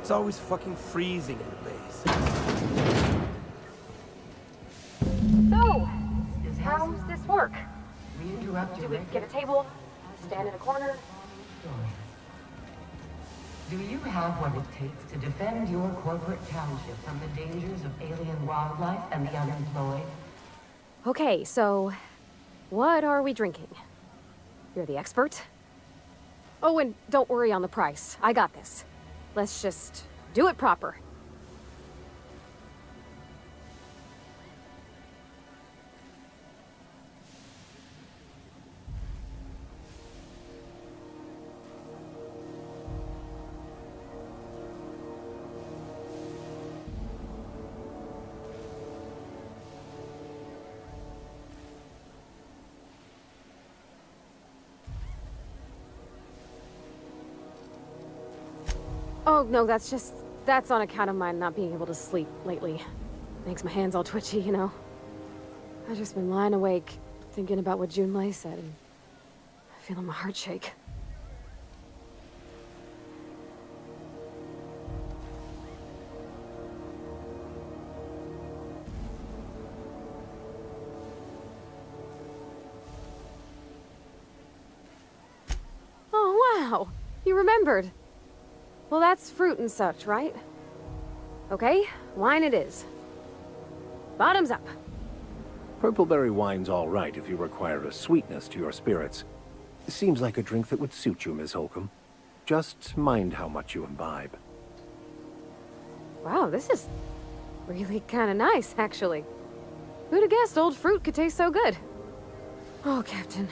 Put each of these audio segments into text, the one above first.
It's always fucking freezing in the base. So, how's this work? Reinterrupt Do we get a table, stand in a corner? Do you have what it takes to defend your corporate township from the dangers of alien wildlife and the unemployed? Okay, so what are we drinking? You're the expert? Oh, and don't worry on the price. I got this. Let's just do it proper. Oh, no, that's on account of my not being able to sleep lately. Makes my hands all twitchy, you know. I've just been lying awake, thinking about what Junlei said, and feeling my heart shake. Oh, wow! You remembered! Well, that's fruit and such, right? Okay, wine it is. Bottoms up. Purpleberry wine's all right if you require a sweetness to your spirits. Seems like a drink that would suit you, Miss Holcomb. Just mind how much you imbibe. Wow, this is really kind of nice, actually. Who'd have guessed old fruit could taste so good? Oh, Captain.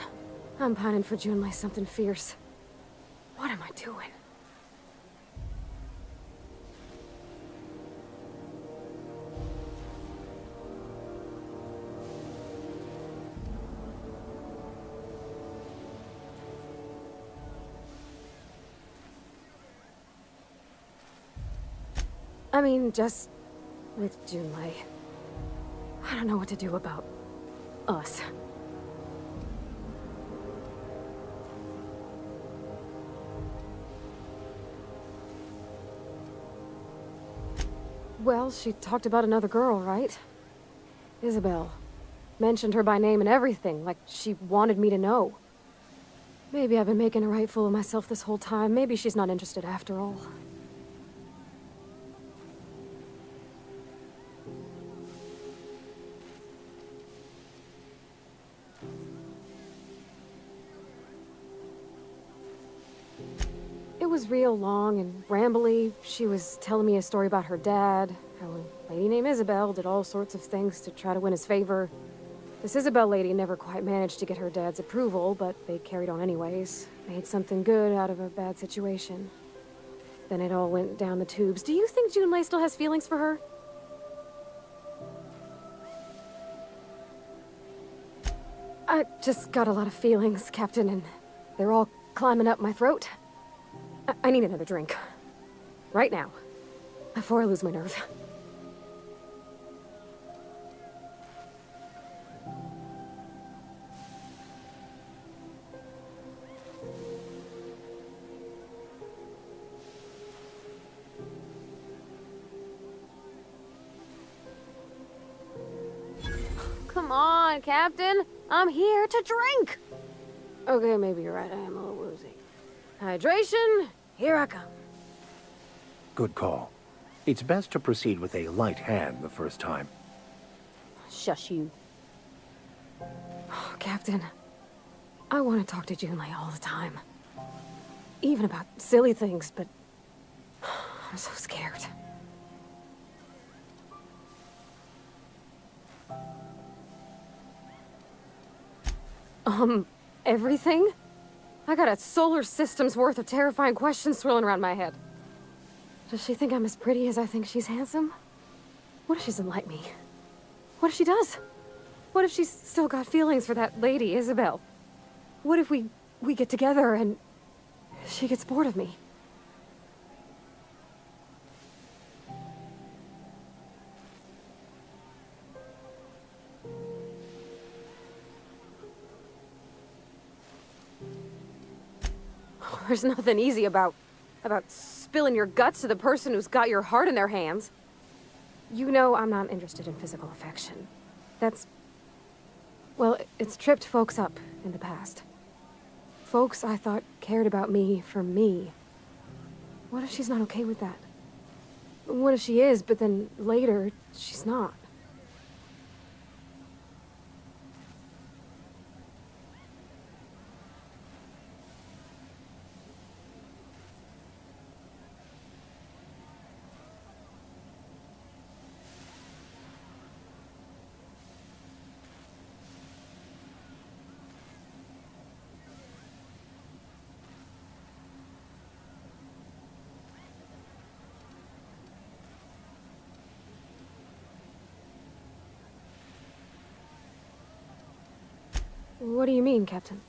I'm pining for Junlei something fierce. What am I doing? I mean, just with Junlei. I don't know what to do about us. Well, she talked about another girl, right? Isabel. Mentioned her by name and everything, like she wanted me to know. Maybe I've been making a right fool of myself this whole time. Maybe she's not interested after all. It was real long and rambly. She was telling me a story about her dad, how a lady named Isabel did all sorts of things to try to win his favor. This Isabel lady never quite managed to get her dad's approval, but they carried on anyways. Made something good out of a bad situation. Then it all went down the tubes. Do you think Junlei still has feelings for her? I just got a lot of feelings, Captain, and they're all climbing up my throat. I need another drink. Right now. Before I lose my nerve. Come on, Captain. I'm here to drink. Okay, maybe you're right. I am a little woozy. Hydration, here I come. Good call. It's best to proceed with a light hand the first time. Shush you. Oh, Captain, I want to talk to Junlei all the time. Even about silly things, but I'm so scared. Everything? I got a solar system's worth of terrifying questions swirling around my head. Does she think I'm as pretty as I think she's handsome? What if she doesn't like me? What if she does? What if she's still got feelings for that lady, Isabel? What if we get together and she gets bored of me? There's nothing easy about spilling your guts to the person who's got your heart in their hands. You know I'm not interested in physical affection. That's... well, it's tripped folks up in the past. Folks I thought cared about me for me. What if she's not okay with that? What if she is, but then later, she's not? What do you mean, Captain?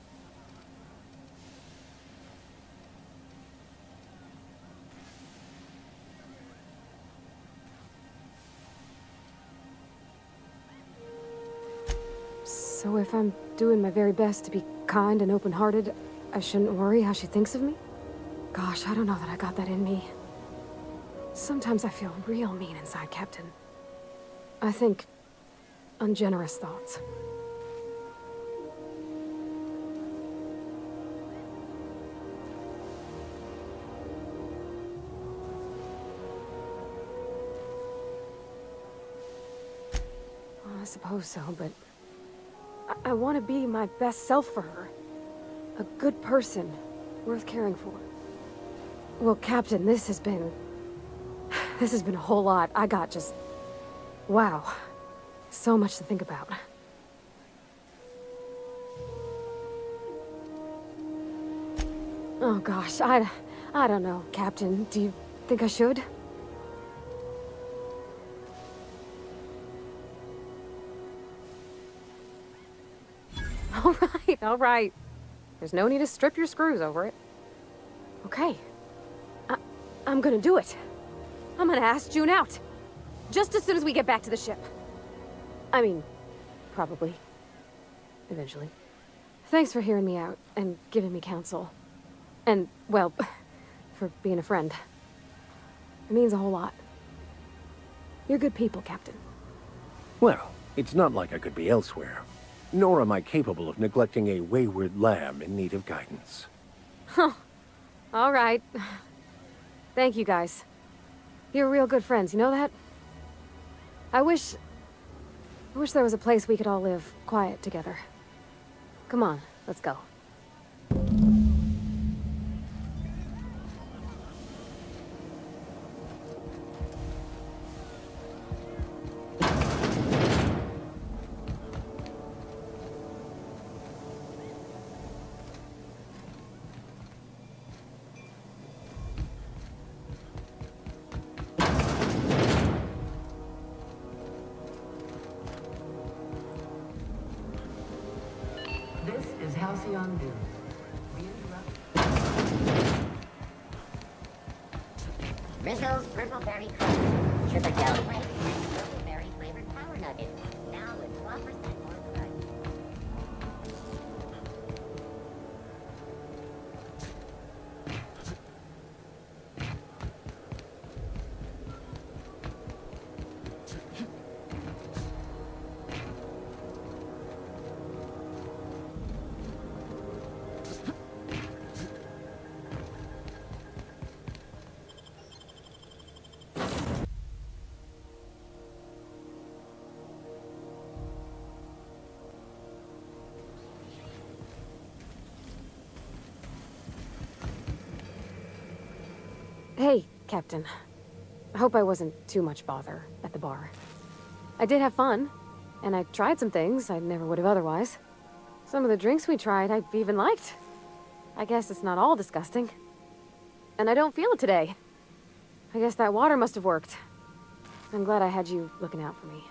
So if I'm doing my very best to be kind and open-hearted, I shouldn't worry how she thinks of me? Gosh, I don't know that I got that in me. Sometimes I feel real mean inside, Captain. I think ungenerous thoughts. I suppose so, but I want to be my best self for her. A good person, worth caring for. Well, Captain, this has been a whole lot. I got just... wow. So much to think about. Oh gosh, I don't know, Captain. Do you think I should? All right. There's no need to strip your screws over it. Okay. I'm gonna do it. I'm gonna ask June out. Just as soon as we get back to the ship. I mean, probably. Eventually. Thanks for hearing me out and giving me counsel. And, well, for being a friend. It means a whole lot. You're good people, Captain. Well, it's not like I could be elsewhere. Nor am I capable of neglecting a wayward lamb in need of guidance. Huh. All right. Thank you, guys. You're real good friends, you know that? I wish there was a place we could all live quiet together. Come on, let's go. This is Halcyon News. We interrupt. Rizzo's Purple Berry Crunch. Sugar jelly flakes and Purple Berry flavored power nuggets. Now with 12% more crunch. Hey, Captain. I hope I wasn't too much bother at the bar. I did have fun, and I tried some things I never would have otherwise. Some of the drinks we tried I even liked. I guess it's not all disgusting. And I don't feel it today. I guess that water must have worked. I'm glad I had you looking out for me.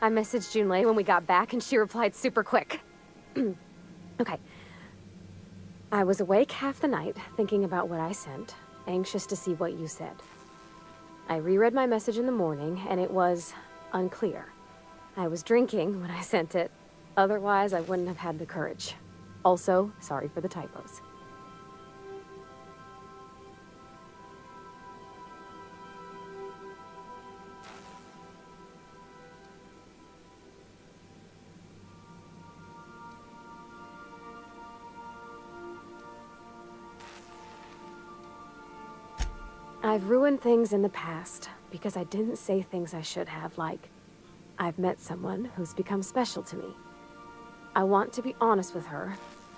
I messaged Junlei when we got back, and she replied super quick. Okay. I was awake half the night, thinking about what I sent, anxious to see what you said. I reread my message in the morning, and it was unclear. I was drinking when I sent it. Otherwise, I wouldn't have had the courage. Also, sorry for the typos. I've ruined things in the past because I didn't say things I should have, like, I've met someone who's become special to me. I want to be honest with her,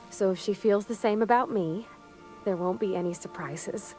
so if she feels the same about me, there won't be any surprises.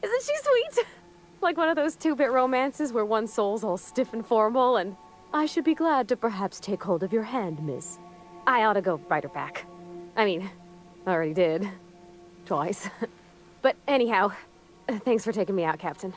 Isn't she sweet? Like one of those two-bit romances where one soul's all stiff and formal and, I should be glad to perhaps take hold of your hand, miss. I ought to go write her back. I mean, I already did. Twice. But anyhow, thanks for taking me out, Captain.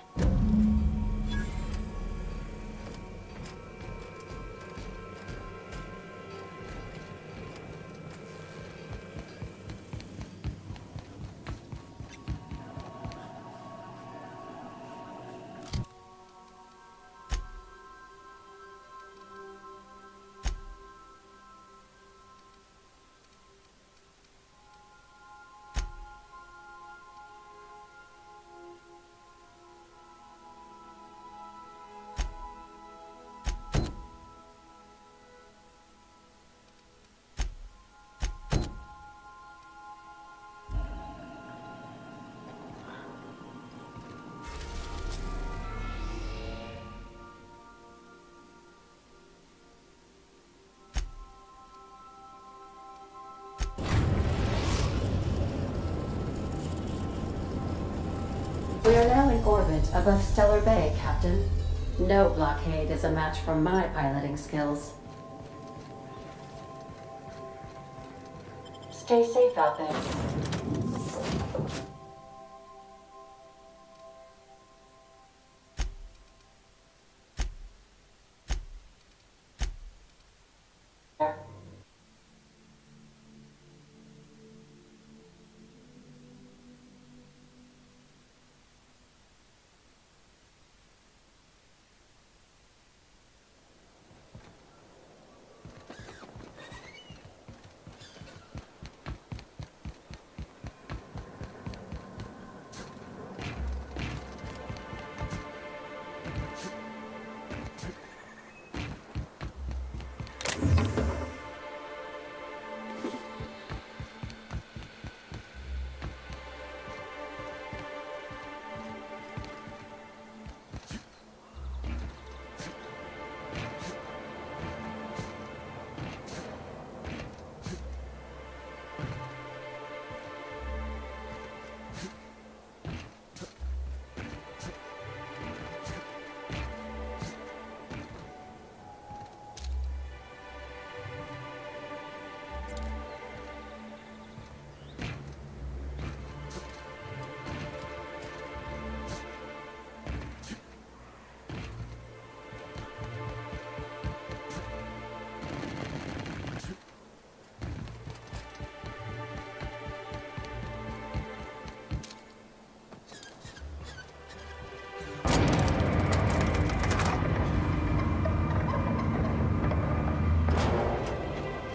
We are now in orbit above Stellar Bay, Captain. No blockade is a match for my piloting skills. Stay safe out there.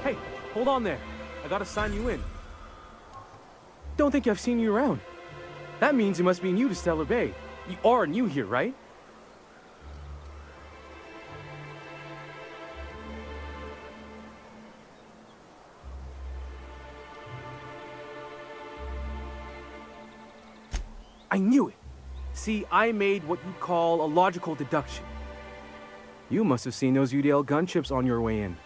Hey, hold on there. I gotta sign you in. Don't think I've seen you around. That means you must be new to Stellar Bay. You are new here, right? I knew it. See, I made what you call a logical deduction. You must have seen those UDL gunships on your way in.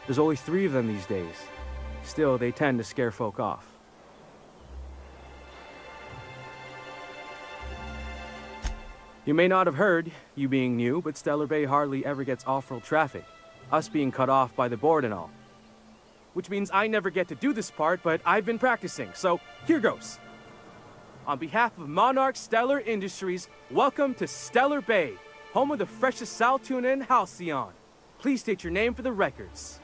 There's only 3 of them these days. Still, they tend to scare folk off. You may not have heard, you being new, but Stellar Bay hardly ever gets off-road traffic, us being cut off by the board and all. Which means I never get to do this part, but I've been practicing, so here goes. On behalf of Monarch Stellar Industries, welcome to Stellar Bay, home of the freshest sal tuna and halcyon. Please state your name for the records.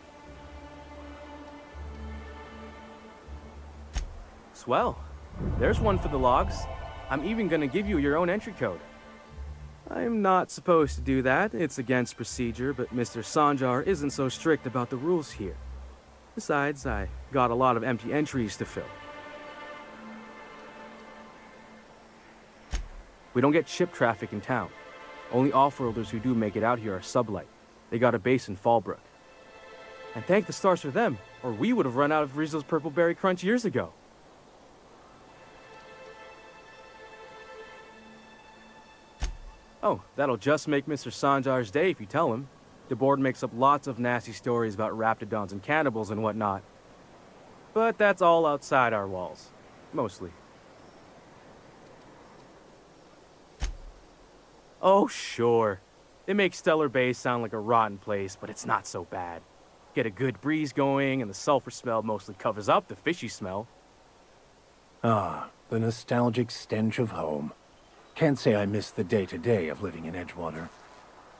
Swell. There's one for the logs. I'm even gonna give you your own entry code. I'm not supposed to do that. It's against procedure, but Mr. Sanjar isn't so strict about the rules here. Besides, I got a lot of empty entries to fill. We don't get ship traffic in town. Only off-roaders who do make it out here are sublight. They got a base in Fallbrook. And thank the stars for them, or we would have run out of Rizzo's Purple Berry Crunch years ago. Oh, that'll just make Mr. Sanjar's day if you tell him. The board makes up lots of nasty stories about raptidons and cannibals and whatnot. But that's all outside our walls. Mostly. Oh, sure. It makes Stellar Bay sound like a rotten place, but it's not so bad. Get a good breeze going, and the sulfur smell mostly covers up the fishy smell. Ah, the nostalgic stench of home. Can't say I miss the day-to-day of living in Edgewater.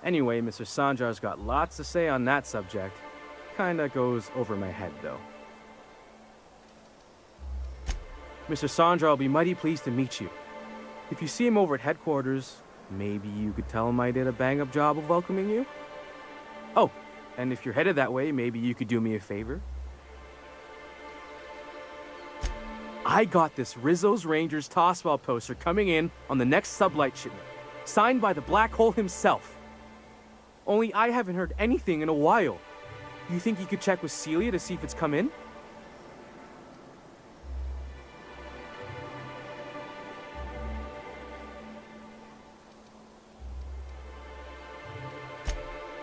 Anyway, Mr. Sanjar's got lots to say on that subject. Kinda goes over my head, though. Mr. Sanjar will be mighty pleased to meet you. If you see him over at headquarters, maybe you could tell him I did a bang-up job of welcoming you? Oh, and if you're headed that way, maybe you could do me a favor? I got this Rizzo's Rangers tossball poster coming in on the next sublight shipment, signed by the Black Hole himself. Only I haven't heard anything in a while. You think you could check with Celia to see if it's come in?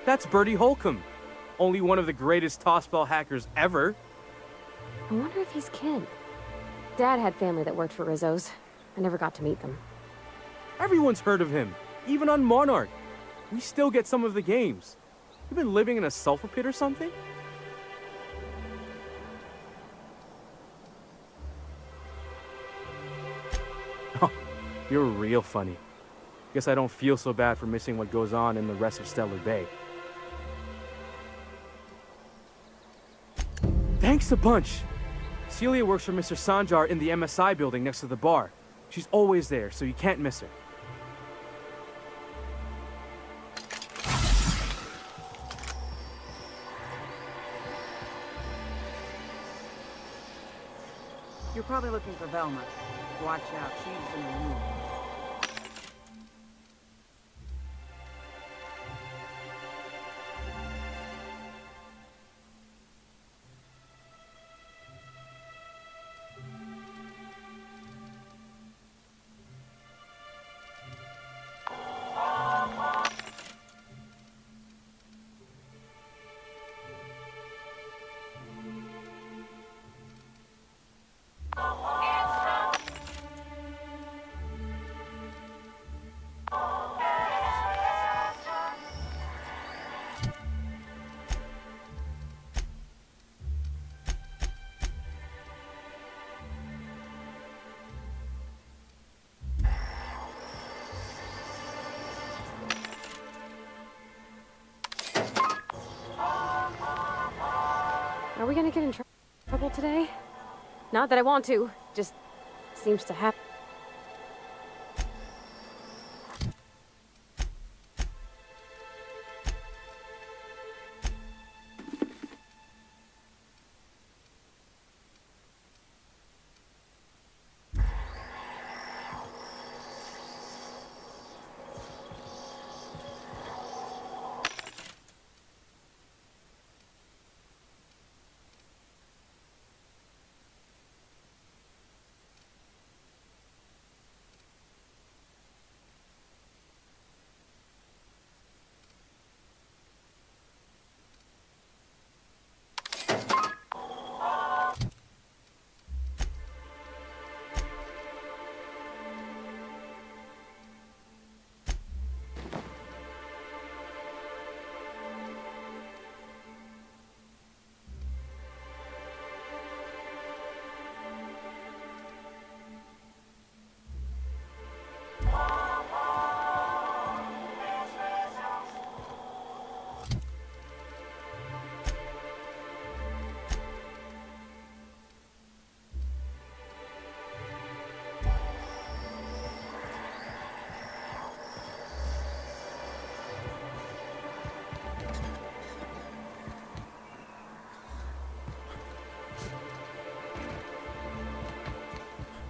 That's Bertie Holcomb, only one of the greatest tossball hackers ever. I wonder if he's kin. Dad had family that worked for Rizzo's. I never got to meet them. Everyone's heard of him, even on Monarch. We still get some of the games. You been living in a sulfur pit or something? Oh, you're real funny. Guess I don't feel so bad for missing what goes on in the rest of Stellar Bay. Thanks a bunch. Celia works for Mr. Sanjar in the MSI building next to the bar. She's always there, so you can't miss her. You're probably looking for Velma. Watch out, she's in the room. Are we gonna get in trouble today? Not that I want to, just seems to happen.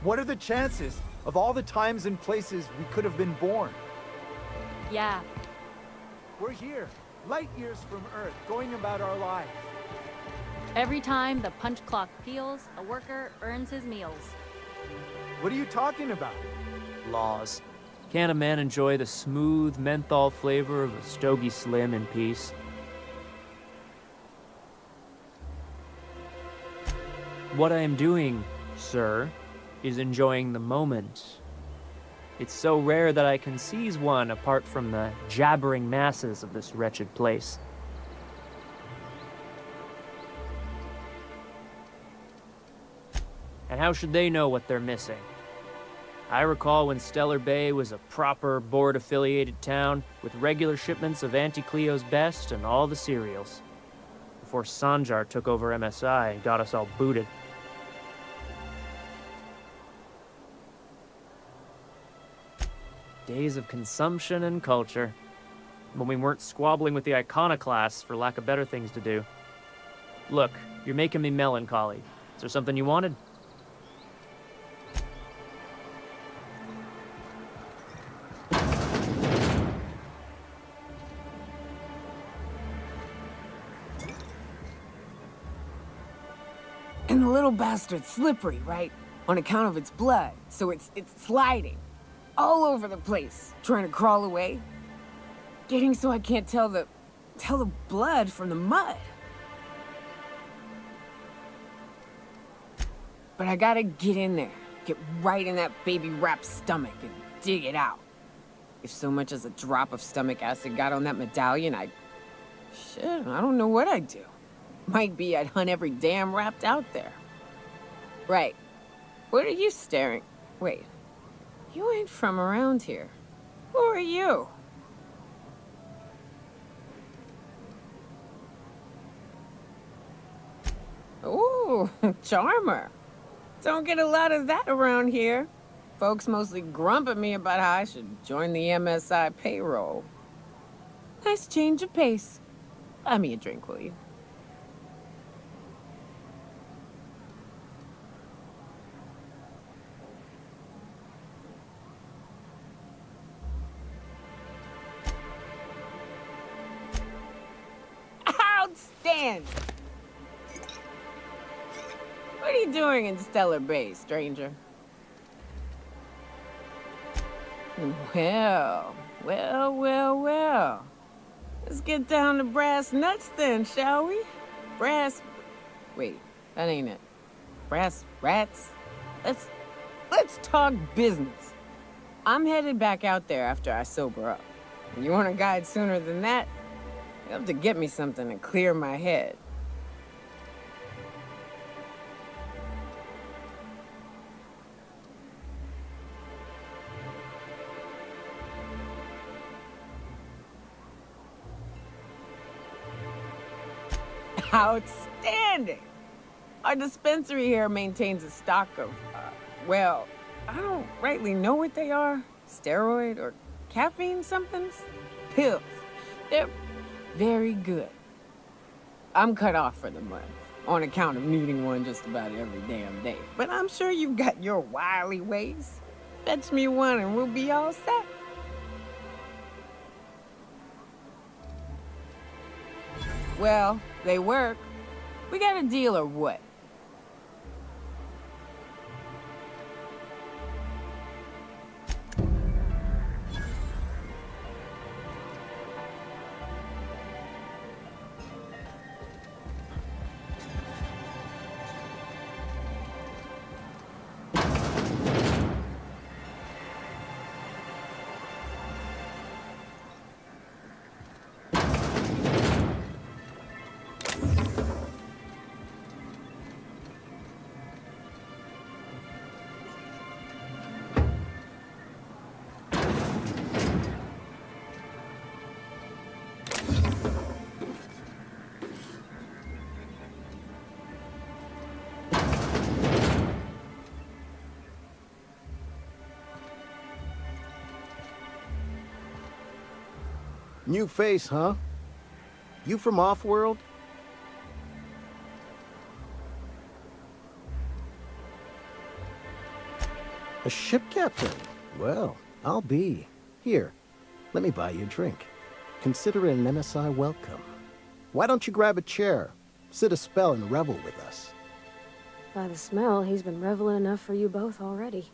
What are the chances of all the times and places we could have been born? Yeah. We're here, light years from Earth, going about our lives. Every time the punch clock peals, a worker earns his meals. What are you talking about? Laws. Can a man enjoy the smooth menthol flavor of a Stogie Slim in peace? What I am doing, sir, is enjoying the moment. It's so rare that I can seize one apart from the jabbering masses of this wretched place. And how should they know what they're missing? I recall when Stellar Bay was a proper board-affiliated town with regular shipments of Auntie Cleo's best and all the cereals. Before Sanjar took over MSI and got us all booted. Days of consumption and culture. When we weren't squabbling with the iconoclasts for lack of better things to do. Look, you're making me melancholy. Is there something you wanted? And the little bastard's slippery, right? On account of its blood, so it's sliding. All over the place, trying to crawl away. Getting so I can't tell the blood from the mud. But I gotta get in there, get right in that baby rap's stomach and dig it out. If so much as a drop of stomach acid got on that medallion, shit, I don't know what I'd do. Might be I'd hunt every damn rapt out there. Right. What are you staring? Wait. You ain't from around here. Who are you? Ooh, charmer. Don't get a lot of that around here. Folks mostly grump at me about how I should join the MSI payroll. Nice change of pace. Buy me a drink, will you? Outstanding! What are you doing in Stellar Bay, stranger? Well. Let's get down to brass nuts then, shall we? Wait, that ain't it. Brass rats? Let's talk business. I'm headed back out there after I sober up. You want a guide sooner than that? You'll have to get me something to clear my head. Outstanding! Our dispensary here maintains a stock of, well, I don't rightly know what they are. Steroid or caffeine somethings? Pills. They're very good. I'm cut off for the month, on account of needing one just about every damn day. But I'm sure you've got your wily ways. Fetch me one and we'll be all set. Well, they work. We got a deal or what? New face, huh? You from off-world? A ship captain? Well, I'll be. Here, let me buy you a drink. Consider it an MSI welcome. Why don't you grab a chair, sit a spell and revel with us? By the smell, he's been reveling enough for you both already.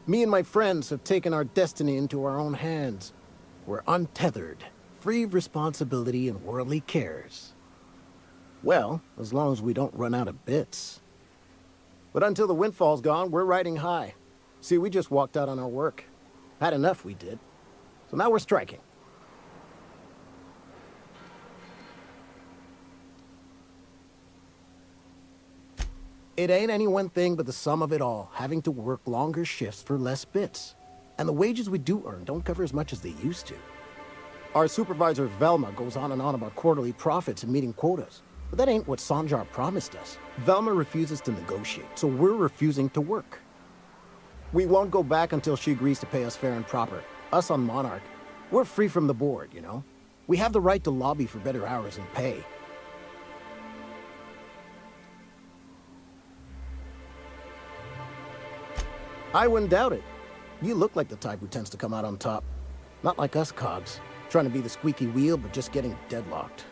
Me and my friends have taken our destiny into our own hands. We're untethered, free of responsibility and worldly cares. Well, as long as we don't run out of bits. But until the windfall's gone, we're riding high. See, we just walked out on our work. Had enough, we did. So now we're striking. It ain't any one thing but the sum of it all, having to work longer shifts for less bits. And the wages we do earn don't cover as much as they used to. Our supervisor, Velma, goes on and on about quarterly profits and meeting quotas. But that ain't what Sanjar promised us. Velma refuses to negotiate, so we're refusing to work. We won't go back until she agrees to pay us fair and proper. Us on Monarch, we're free from the board, you know? We have the right to lobby for better hours and pay. I wouldn't doubt it. You look like the type who tends to come out on top. Not like us cogs, trying to be the squeaky wheel but just getting deadlocked.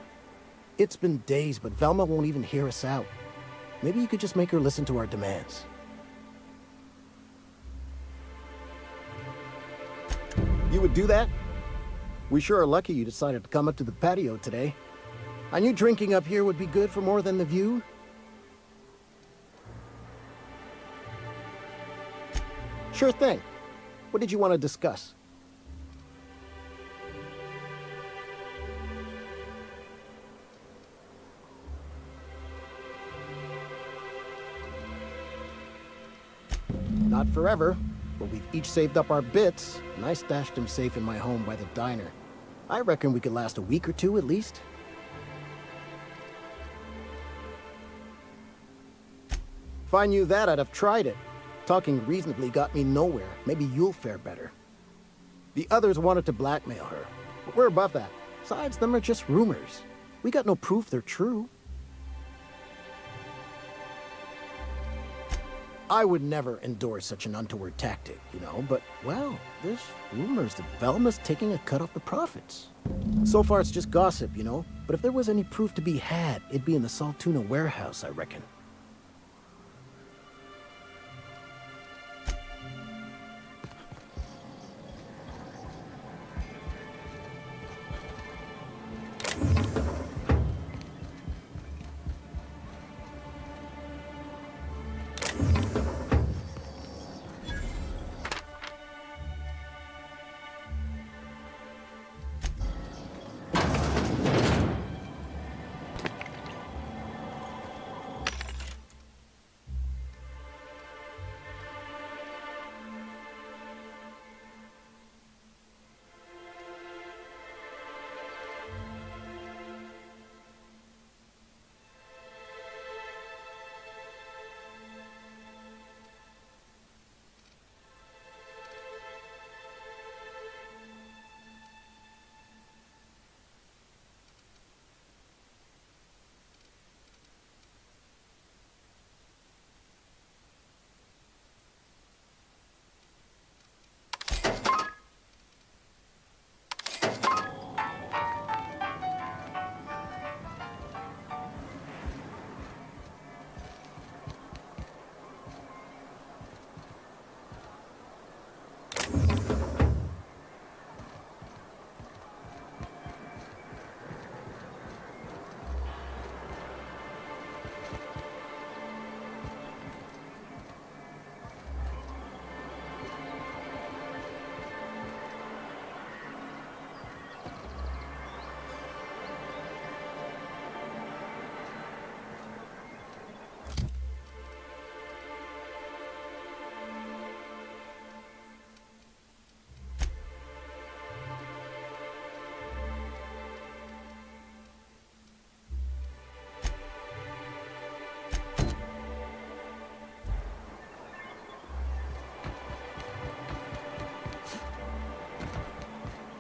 It's been days, but Velma won't even hear us out. Maybe you could just make her listen to our demands. You would do that? We sure are lucky you decided to come up to the patio today. I knew drinking up here would be good for more than the view. Sure thing. What did you want to discuss? Not forever, but we've each saved up our bits, and I stashed them safe in my home by the diner. I reckon we could last a week or two at least. If I knew that, I'd have tried it. Talking reasonably got me nowhere. Maybe you'll fare better. The others wanted to blackmail her, but we're above that. Besides, them are just rumors. We got no proof they're true. I would never endorse such an untoward tactic, you know, but, well, there's rumors that Velma's taking a cut off the profits. So far, it's just gossip, you know, but if there was any proof to be had, it'd be in the Saltuna warehouse, I reckon.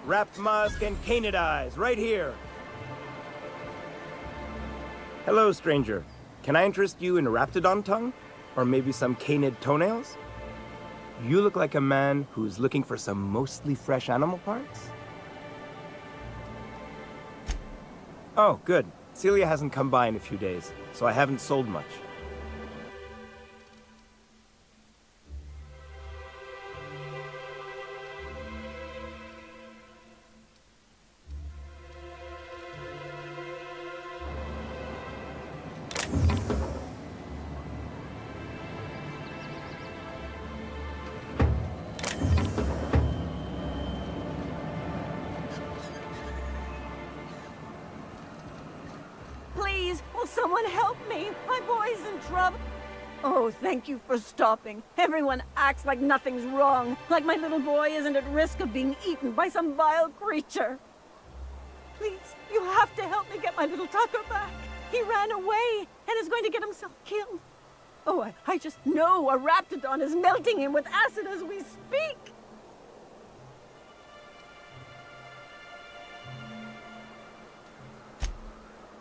Wrapped musk and canid eyes, right here. Hello, stranger. Can I interest you in raptidon tongue? Or maybe some canid toenails? You look like a man who's looking for some mostly fresh animal parts? Oh, good. Celia hasn't come by in a few days, so I haven't sold much. Please, will someone help me? My boy's in trouble. Oh, thank you for stopping. Everyone acts like nothing's wrong, like my little boy isn't at risk of being eaten by some vile creature. Please, you have to help me get my little Tucker back. He ran away and is going to get himself killed. Oh, I just know a raptidon is melting him with acid as we speak.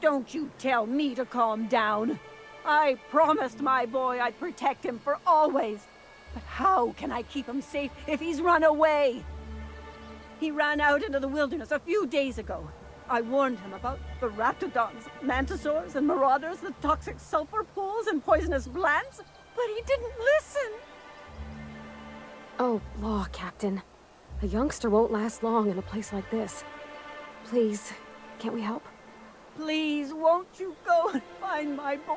Don't you tell me to calm down. I promised my boy I'd protect him for always. But how can I keep him safe if he's run away? He ran out into the wilderness a few days ago. I warned him about the raptidons, mantisaurs, and marauders, the toxic sulfur pools, and poisonous plants, but he didn't listen. Oh, law, Captain. A youngster won't last long in a place like this. Please, can't we help? Please, won't you go and find my boy?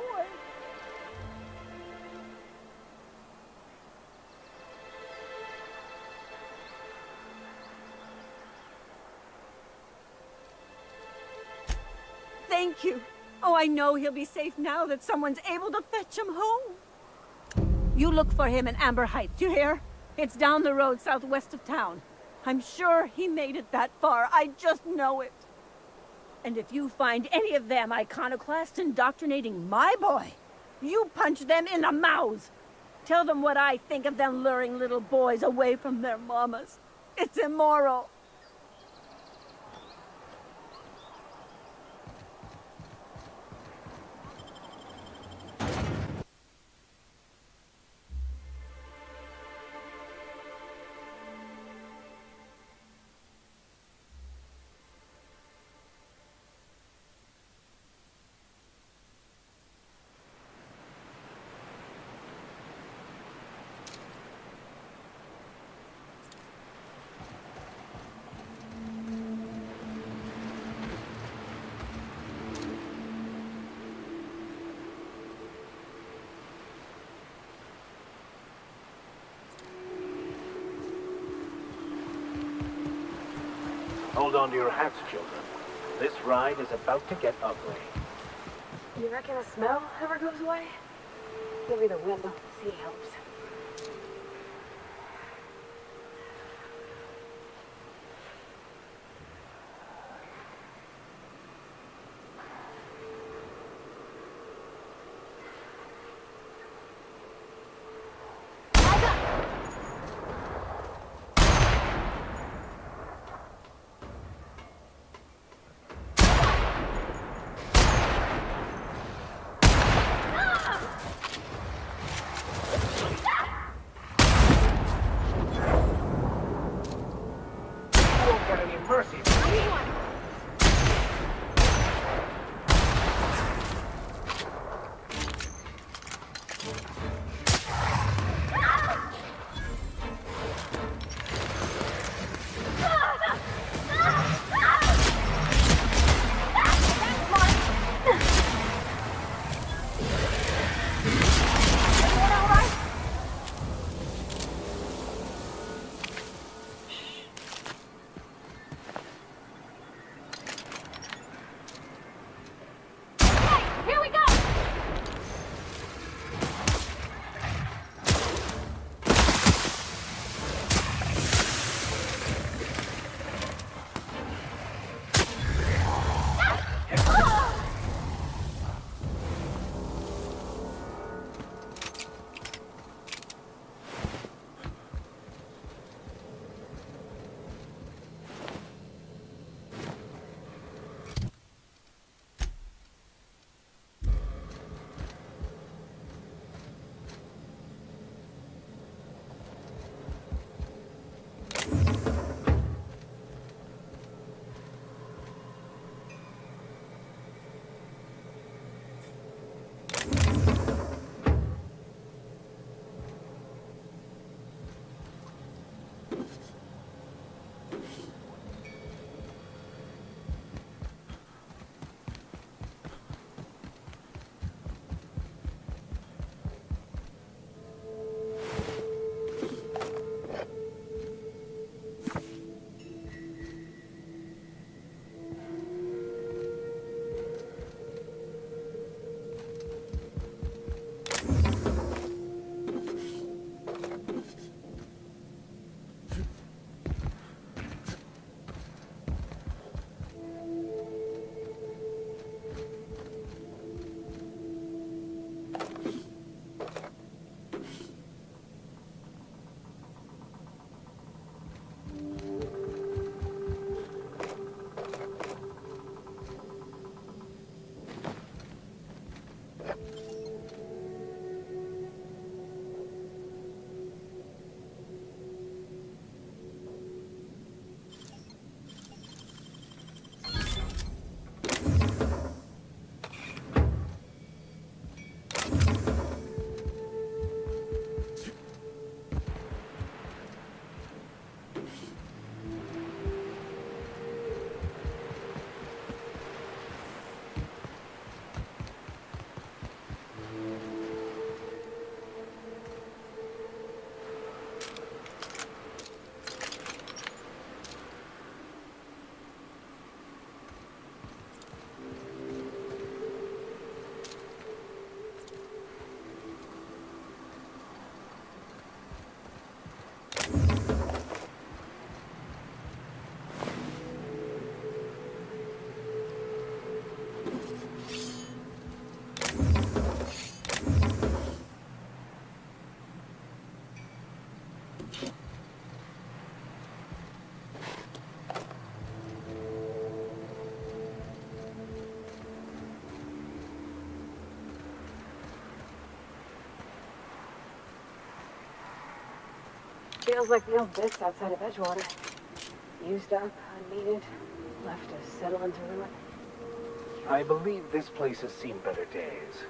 Thank you. Oh, I know he'll be safe now that someone's able to fetch him home. You look for him in Amber Heights, you hear? It's down the road southwest of town. I'm sure he made it that far. I just know it. And if you find any of them iconoclasts indoctrinating my boy, you punch them in the mouths. Tell them what I think of them luring little boys away from their mamas. It's immoral. Hold on to your hats, children. This ride is about to get ugly. You reckon the smell ever goes away? Maybe the wind off the sea helps. Ah! Feels like the old bits outside of Edgewater. Used up, unneeded, left to settle into ruin. I believe this place has seen better days.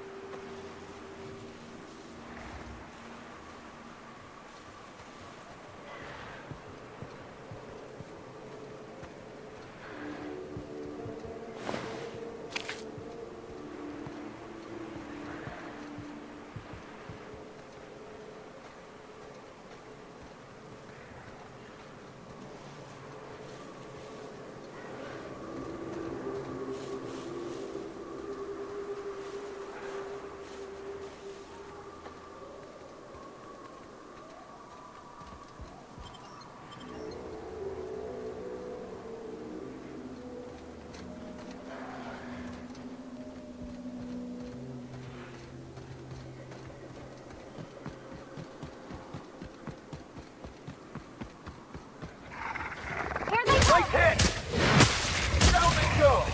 Right hit! Down they go!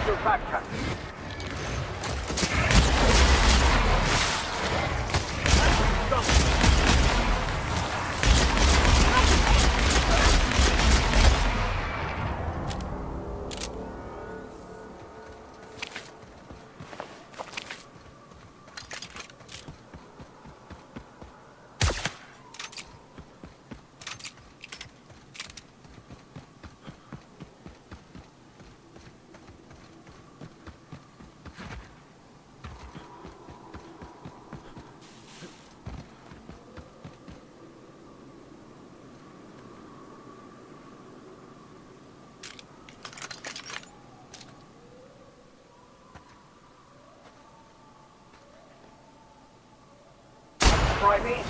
Your back, Captain. Try me.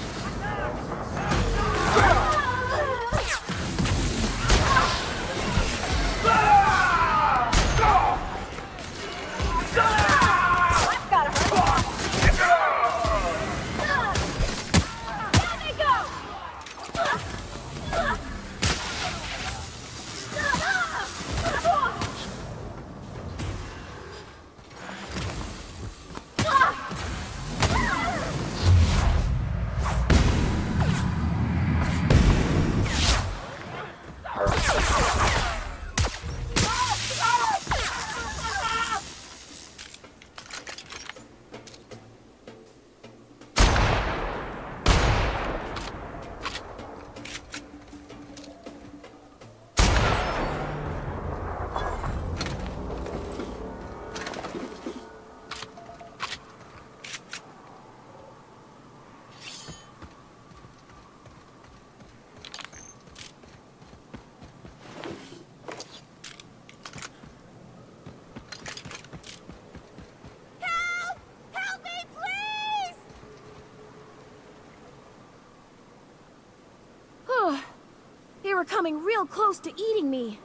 They were coming real close to eating me.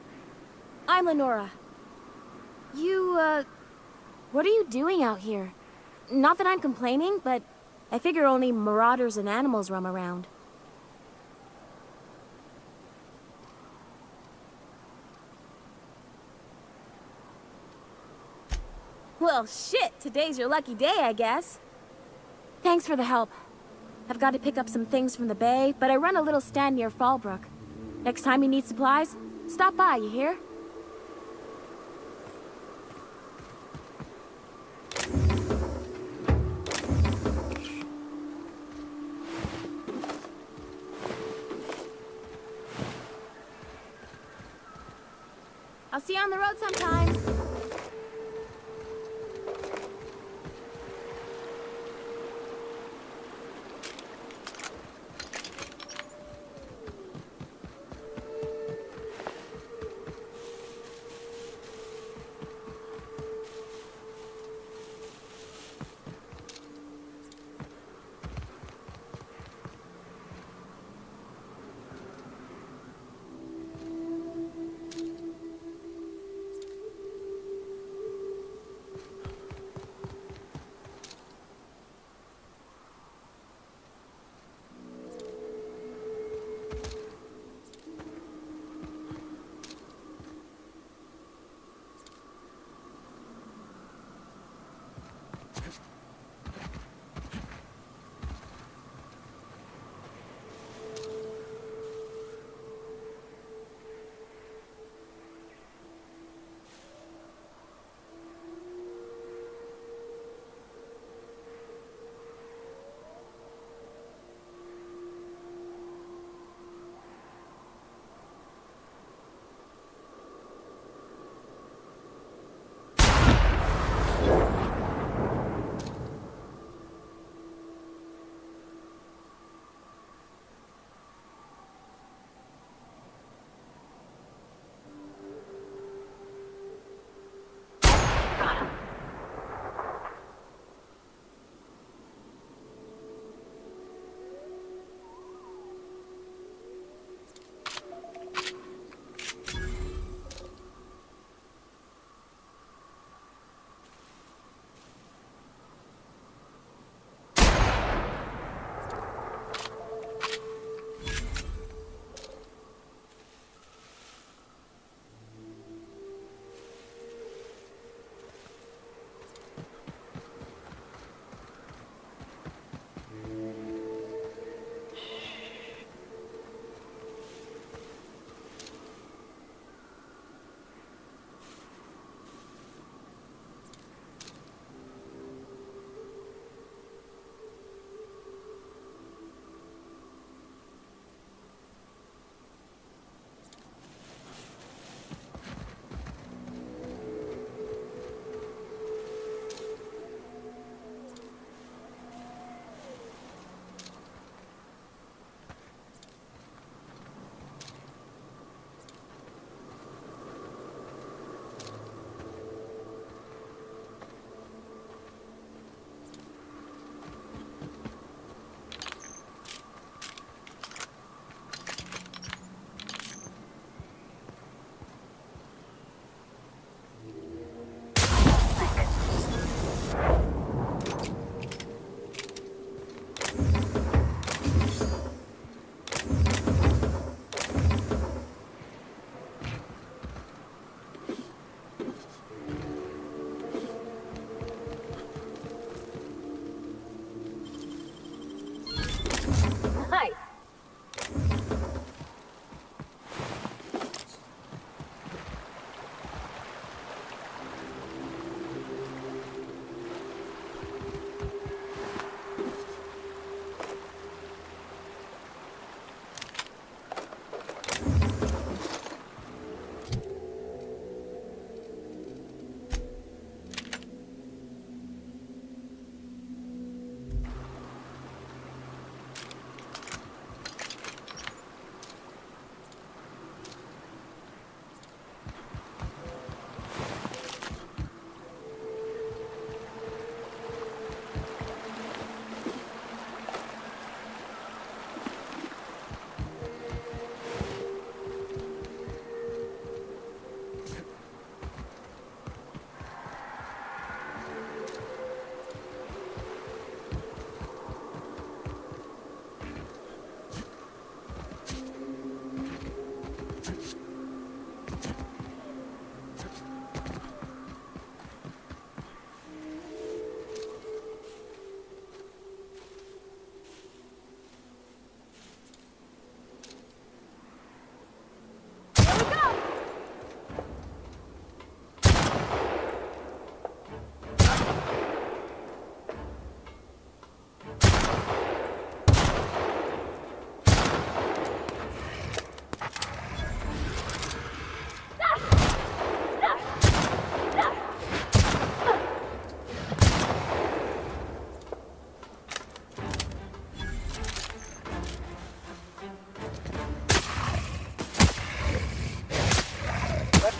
I'm Lenora. What are you doing out here? Not that I'm complaining, but I figure only marauders and animals roam around. Well, shit, today's your lucky day, I guess. Thanks for the help. I've got to pick up some things from the bay, but I run a little stand near Fallbrook. Next time you need supplies, stop by, you hear? I'll see you on the road sometime.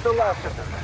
the last of them.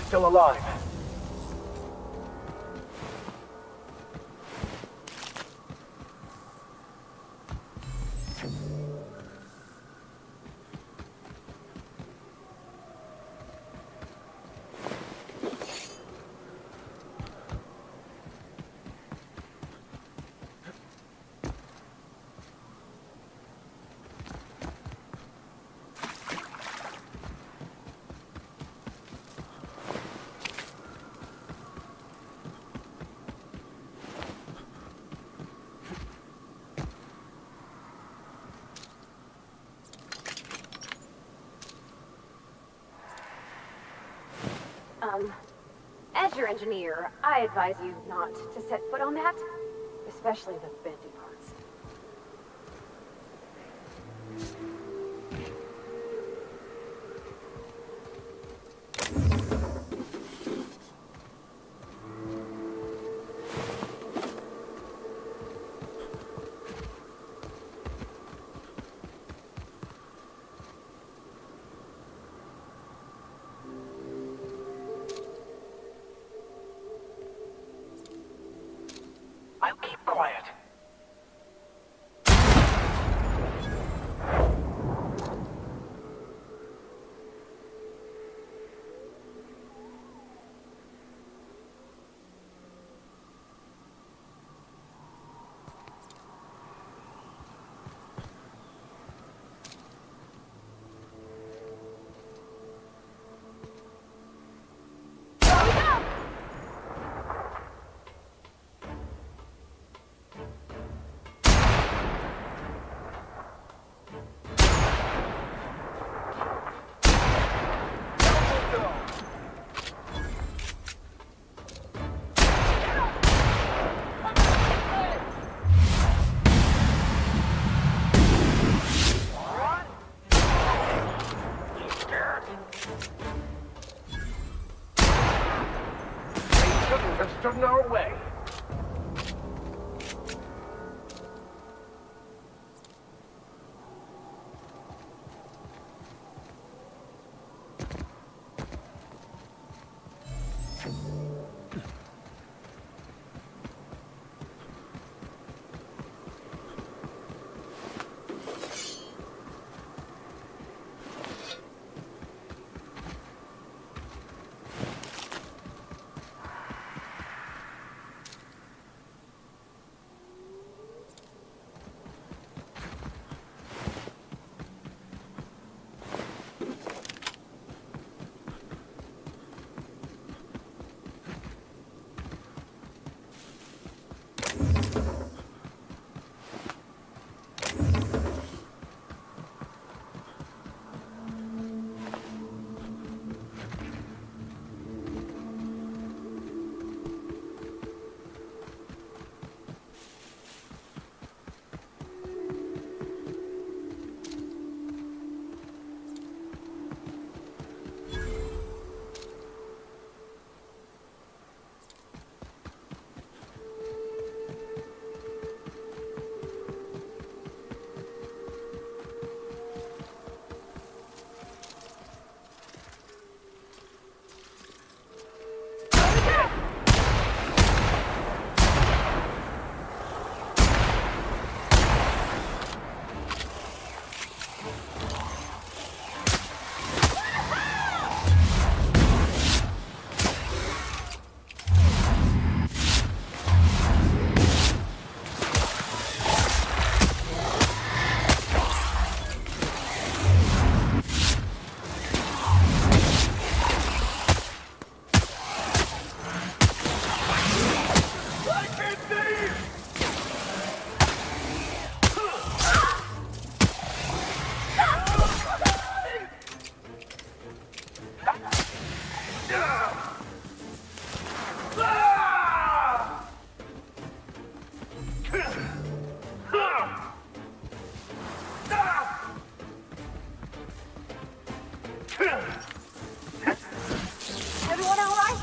still alive. As your engineer, I advise you not to set foot on that, especially the bendy parts. I'll keep quiet. Have stood in our way. Everyone all right?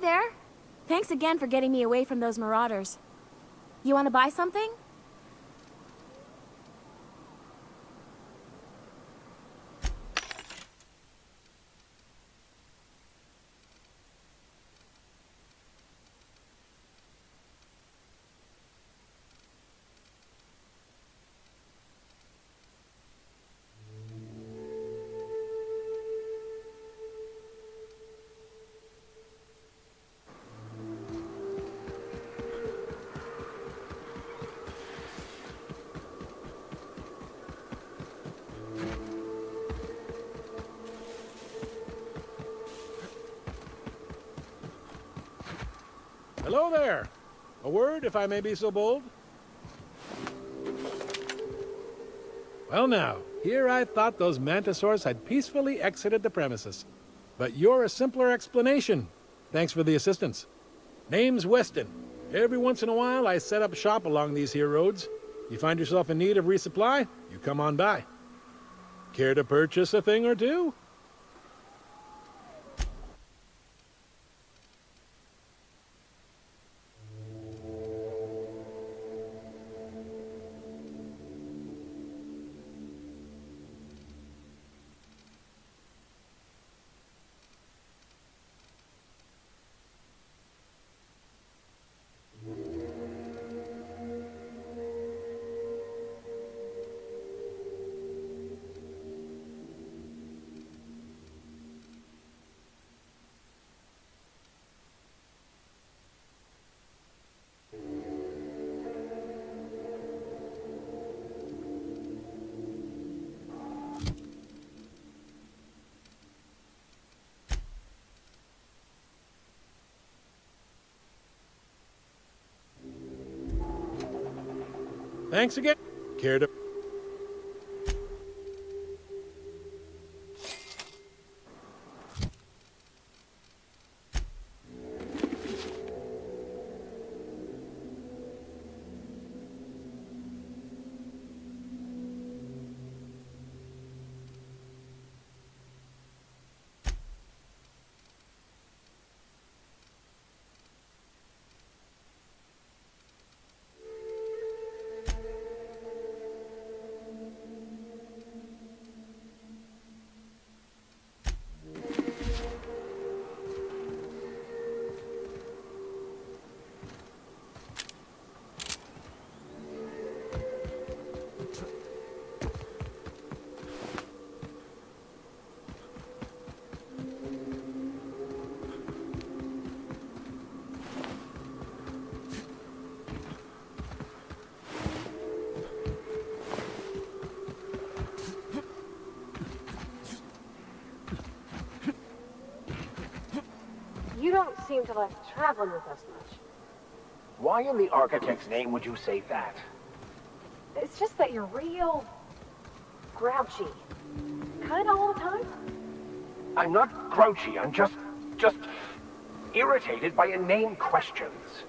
there. Thanks again for getting me away from those marauders. You want to buy something? Hello there. A word, if I may be so bold? Well now, here I thought those mantisaurs had peacefully exited the premises. But you're a simpler explanation. Thanks for the assistance. Name's Weston. Every once in a while I set up shop along these here roads. You find yourself in need of resupply, you come on by. Care to purchase a thing or two? Thanks again. Care to... You don't seem to like traveling with us much. Why in the architect's name would you say that? It's just that you're real... grouchy. Kinda all the time. I'm not grouchy, I'm just irritated by inane questions.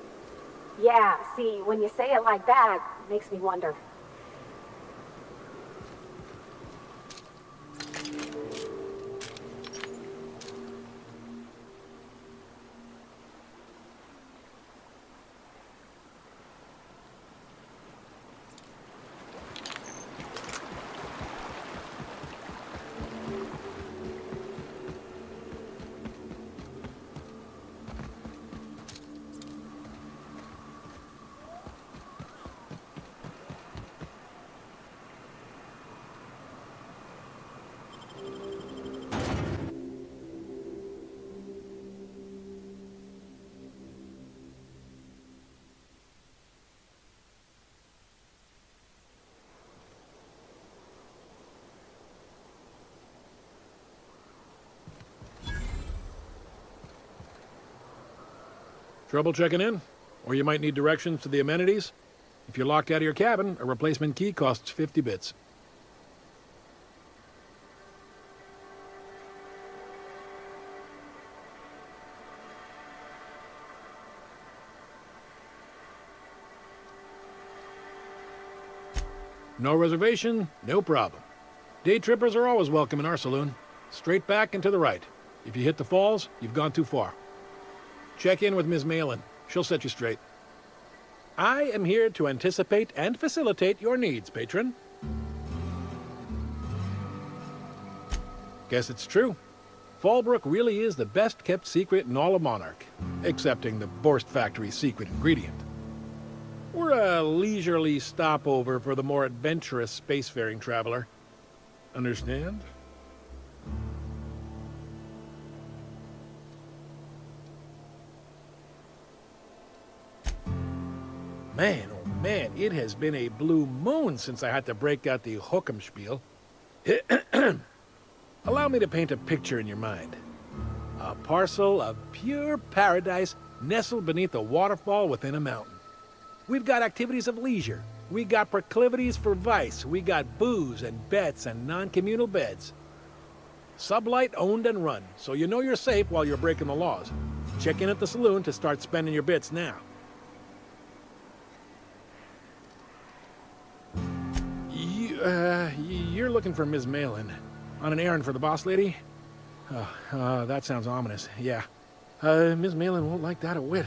Yeah, see, when you say it like that, it makes me wonder. Trouble checking in? Or you might need directions to the amenities? If you're locked out of your cabin, a replacement key costs 50 bits. No reservation, no problem. Day trippers are always welcome in our saloon. Straight back and to the right. If you hit the falls, you've gone too far. Check in with Ms. Malin. She'll set you straight. I am here to anticipate and facilitate your needs, patron. Guess it's true. Fallbrook really is the best-kept secret in all of Monarch, excepting the Borst Factory's secret ingredient. We're a leisurely stopover for the more adventurous spacefaring traveler. Understand? Man, oh man, it has been a blue moon since I had to break out the Hookem-spiel. Allow me to paint a picture in your mind. A parcel of pure paradise nestled beneath a waterfall within a mountain. We've got activities of leisure. We got proclivities for vice. We got booze and bets and non-communal beds. Sublight owned and run, so you know you're safe while you're breaking the laws. Check in at the saloon to start spending your bits now. You're looking for Ms. Malin. On an errand for the boss lady? That sounds ominous. Yeah. Ms. Malin won't like that a whit.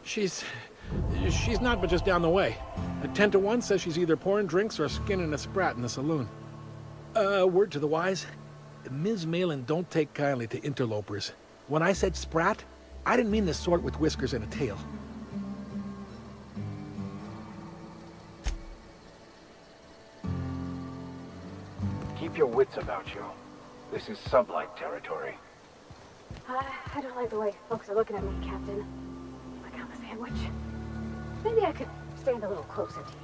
She's not but just down the way. A 10 to 1 says she's either pouring drinks or skinning a sprat in the saloon. Word to the wise. Ms. Malin don't take kindly to interlopers. When I said sprat, I didn't mean the sort with whiskers and a tail. Keep your wits about you. This is sublight territory. I don't like the way folks are looking at me, Captain. Like I'm a sandwich. Maybe I could stand a little closer to you.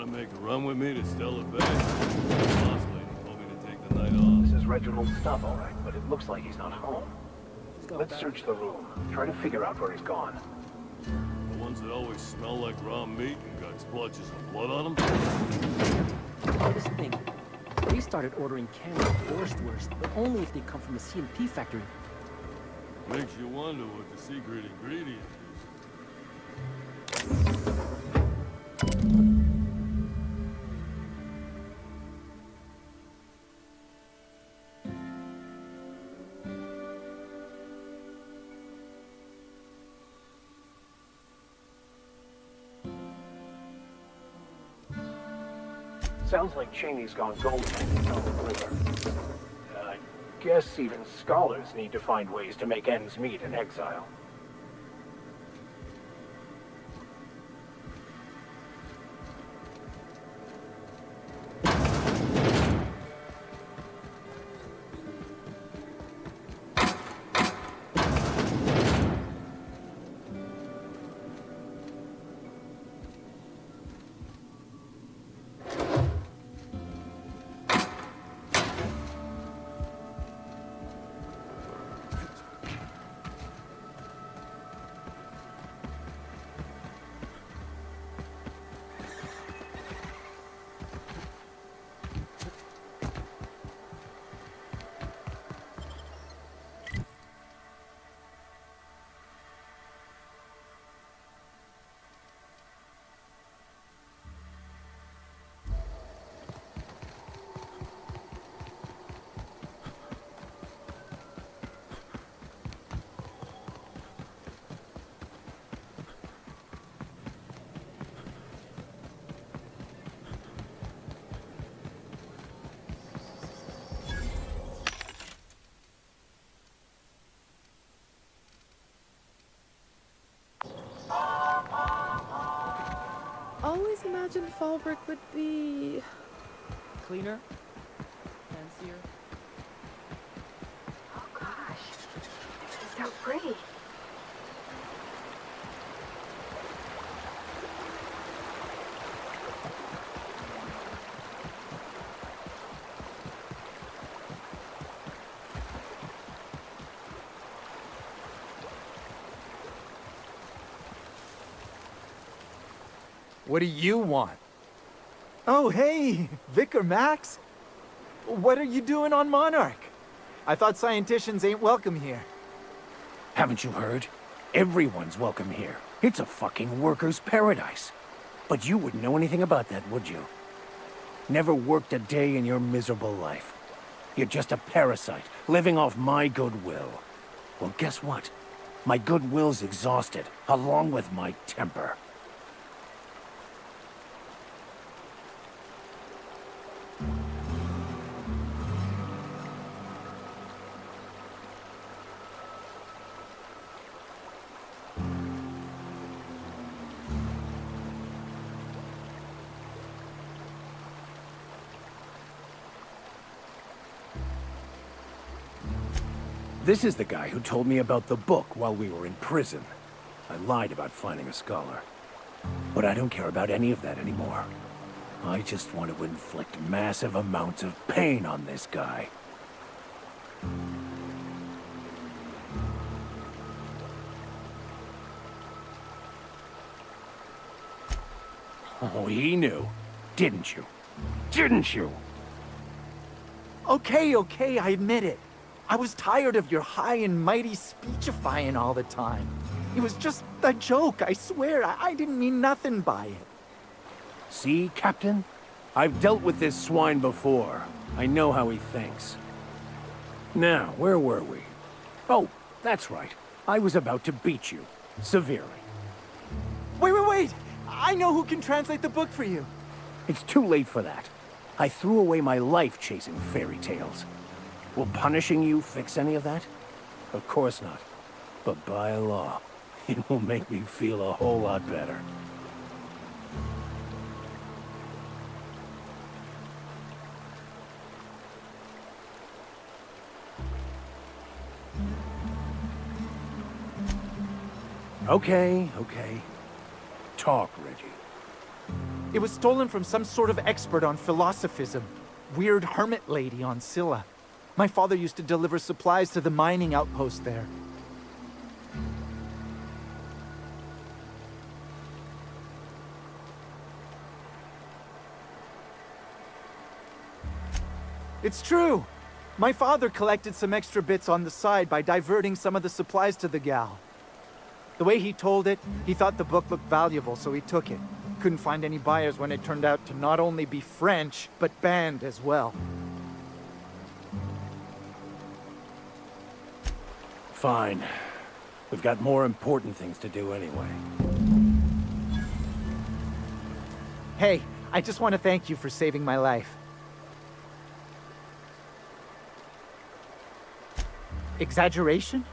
Make a run with me to Stellar Bay. The boss lady told me to take the night off. This is Reginald's stuff, all right, but it looks like he's not home. Let's search the room. Try to figure out where he's gone. The ones that always smell like raw meat and got splotches of blood on them? This thing, they started ordering canned Forstwurst, but only if they come from a CMP factory. Makes you wonder what the secret ingredient is. Sounds like Cheney's gone gold mining down the river. I guess even scholars need to find ways to make ends meet in exile. Always imagined Fallbrook would be... cleaner? Fancier? Oh gosh, this is so pretty. What do you want? Oh, hey, Vicar Max. What are you doing on Monarch? I thought scienticians ain't welcome here. Haven't you heard? Everyone's welcome here. It's a fucking worker's paradise. But you wouldn't know anything about that, would you? Never worked a day in your miserable life. You're just a parasite, living off my goodwill. Well, guess what? My goodwill's exhausted, along with my temper. This is the guy who told me about the book while we were in prison. I lied about finding a scholar. But I don't care about any of that anymore. I just want to inflict massive amounts of pain on this guy. Oh, he knew. Didn't you? Didn't you? Okay, I admit it. I was tired of your high and mighty speechifying all the time. It was just a joke, I swear. I didn't mean nothing by it. See, Captain? I've dealt with this swine before. I know how he thinks. Now, where were we? Oh, that's right. I was about to beat you. Severely. Wait! I know who can translate the book for you. It's too late for that. I threw away my life chasing fairy tales. Will punishing you fix any of that? Of course not. But by law, it will make me feel a whole lot better. Okay. Talk, Reggie. It was stolen from some sort of expert on philosophism. Weird hermit lady on Scylla. My father used to deliver supplies to the mining outpost there. It's true! My father collected some extra bits on the side by diverting some of the supplies to the gal. The way he told it, he thought the book looked valuable, so he took it. Couldn't find any buyers when it turned out to not only be French, but banned as well. Fine. We've got more important things to do anyway. Hey, I just want to thank you for saving my life. Exaggeration?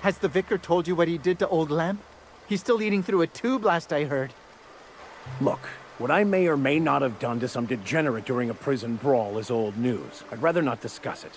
Has the vicar told you what he did to old Lem? He's still eating through a tube, last I heard. Look, what I may or may not have done to some degenerate during a prison brawl is old news. I'd rather not discuss it.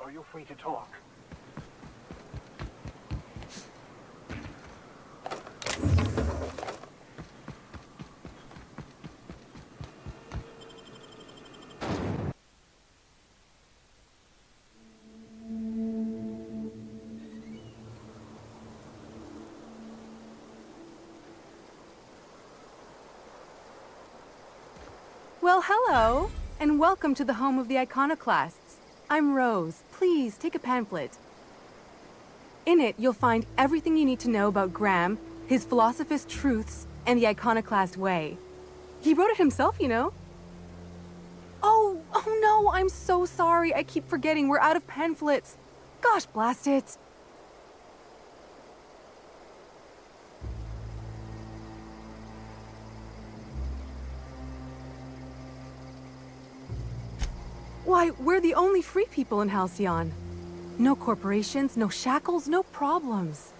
Are you free to talk? Well, hello, and welcome to the home of the iconoclasts. I'm Rose. Please, take a pamphlet. In it, you'll find everything you need to know about Graham, his philosophist truths, and the iconoclast way. He wrote it himself, you know. Oh no, I'm so sorry. I keep forgetting we're out of pamphlets. Gosh, blast it. Why, we're the only free people in Halcyon. No corporations, no shackles, no problems.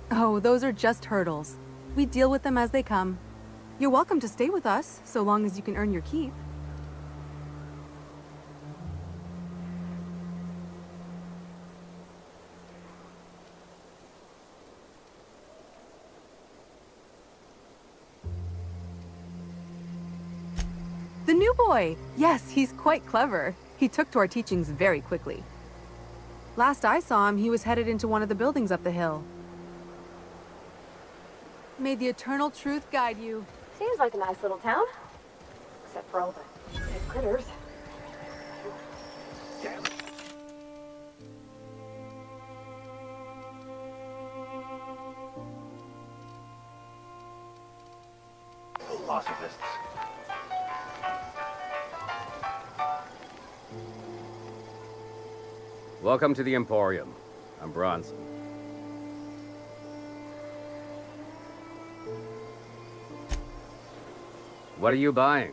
Oh, those are just hurdles. We deal with them as they come. You're welcome to stay with us, so long as you can earn your keep. The new boy! Yes, he's quite clever. He took to our teachings very quickly. Last I saw him, he was headed into one of the buildings up the hill. May the eternal truth guide you. Seems like a nice little town. Except for all the dead critters. Philosophists. Welcome to the Emporium. I'm Bronson. What are you buying?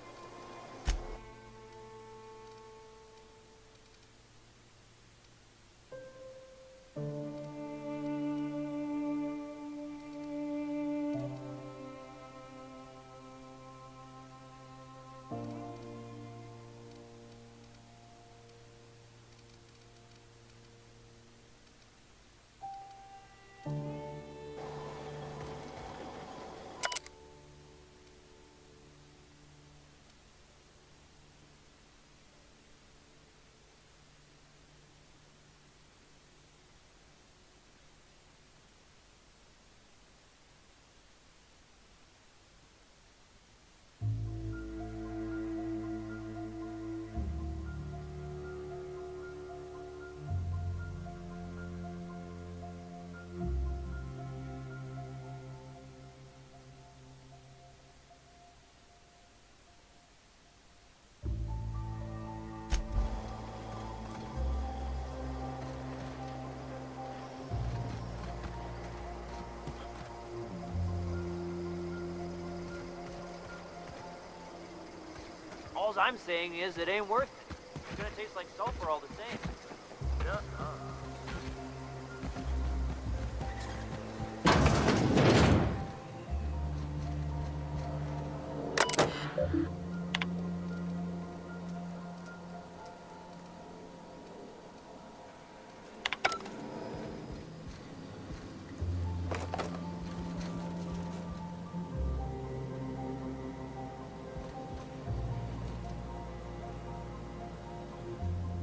All I'm saying is it ain't worth it. It's gonna taste like sulfur all the same.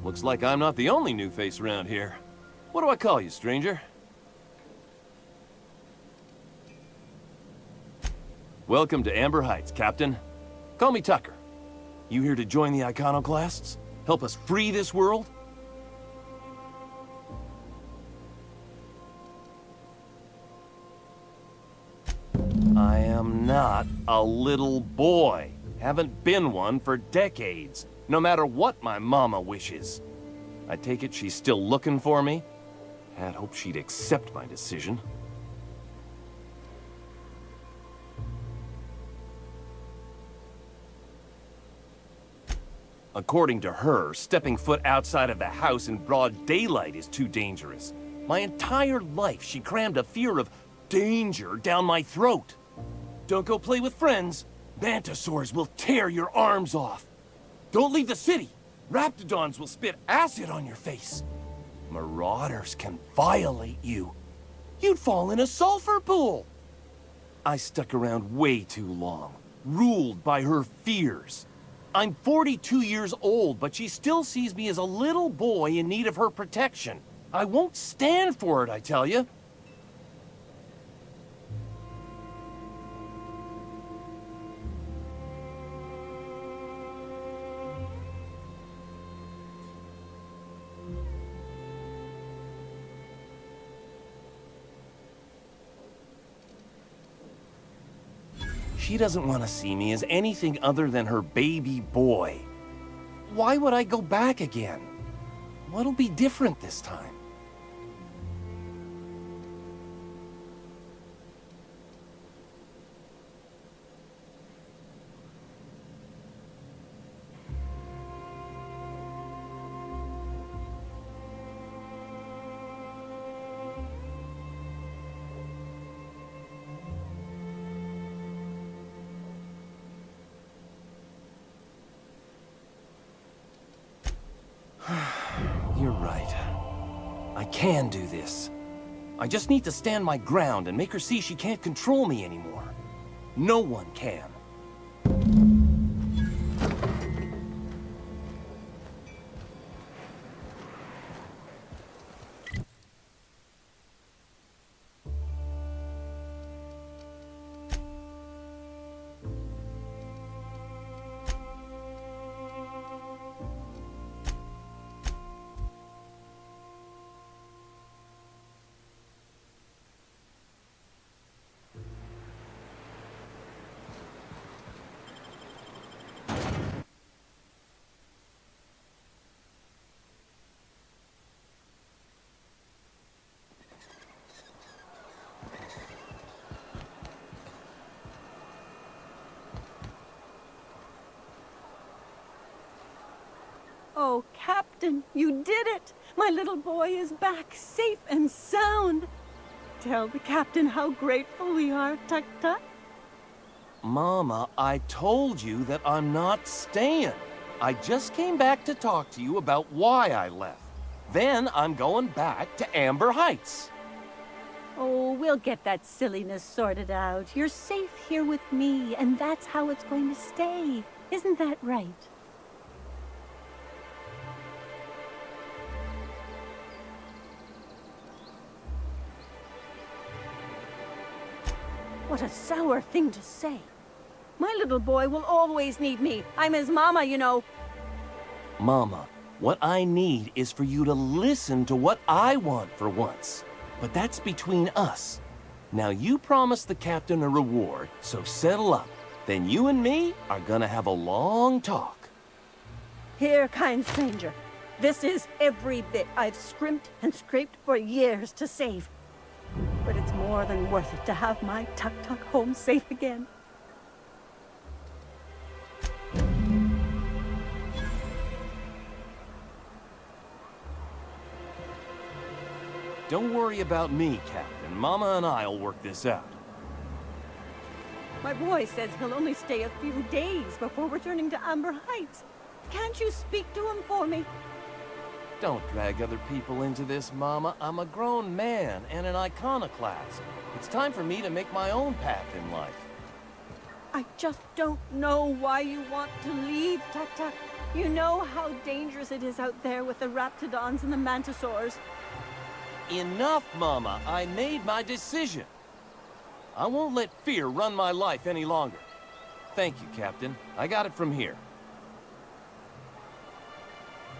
Looks like I'm not the only new face around here. What do I call you, stranger? Welcome to Amber Heights, Captain. Call me Tucker. You here to join the iconoclasts? Help us free this world? I am not a little boy. Haven't been one for decades. No matter what my mama wishes. I take it she's still looking for me? Had hoped she'd accept my decision. According to her, stepping foot outside of the house in broad daylight is too dangerous. My entire life, she crammed a fear of danger down my throat. Don't go play with friends. Mantisaurs will tear your arms off. Don't leave the city. Raptidons will spit acid on your face. Marauders can violate you. You'd fall in a sulfur pool. I stuck around way too long, ruled by her fears. I'm 42 years old, but she still sees me as a little boy in need of her protection. I won't stand for it, I tell you. She doesn't want to see me as anything other than her baby boy. Why would I go back again? What'll be different this time? You're right. I can do this. I just need to stand my ground and make her see she can't control me anymore. No one can. Oh, Captain, you did it! My little boy is back, safe and sound. Tell the Captain how grateful we are, Tuk-Tuk. Mama, I told you that I'm not staying. I just came back to talk to you about why I left. Then I'm going back to Amber Heights. Oh, we'll get that silliness sorted out. You're safe here with me, and that's how it's going to stay. Isn't that right? What a sour thing to say. My little boy will always need me. I'm his mama, you know. Mama, what I need is for you to listen to what I want for once. But that's between us. Now you promised the captain a reward, so settle up. Then you and me are gonna have a long talk. Here, kind stranger. This is every bit I've scrimped and scraped for years to save. But it's more than worth it to have my Tuk-Tuk home safe again. Don't worry about me, Captain. Mama and I'll work this out. My boy says he'll only stay a few days before returning to Amber Heights. Can't you speak to him for me? Don't drag other people into this, Mama. I'm a grown man and an iconoclast. It's time for me to make my own path in life. I just don't know why you want to leave, Tuk-Tuk. You know how dangerous it is out there with the raptidons and the mantisaurs. Enough, Mama. I made my decision. I won't let fear run my life any longer. Thank you, Captain. I got it from here.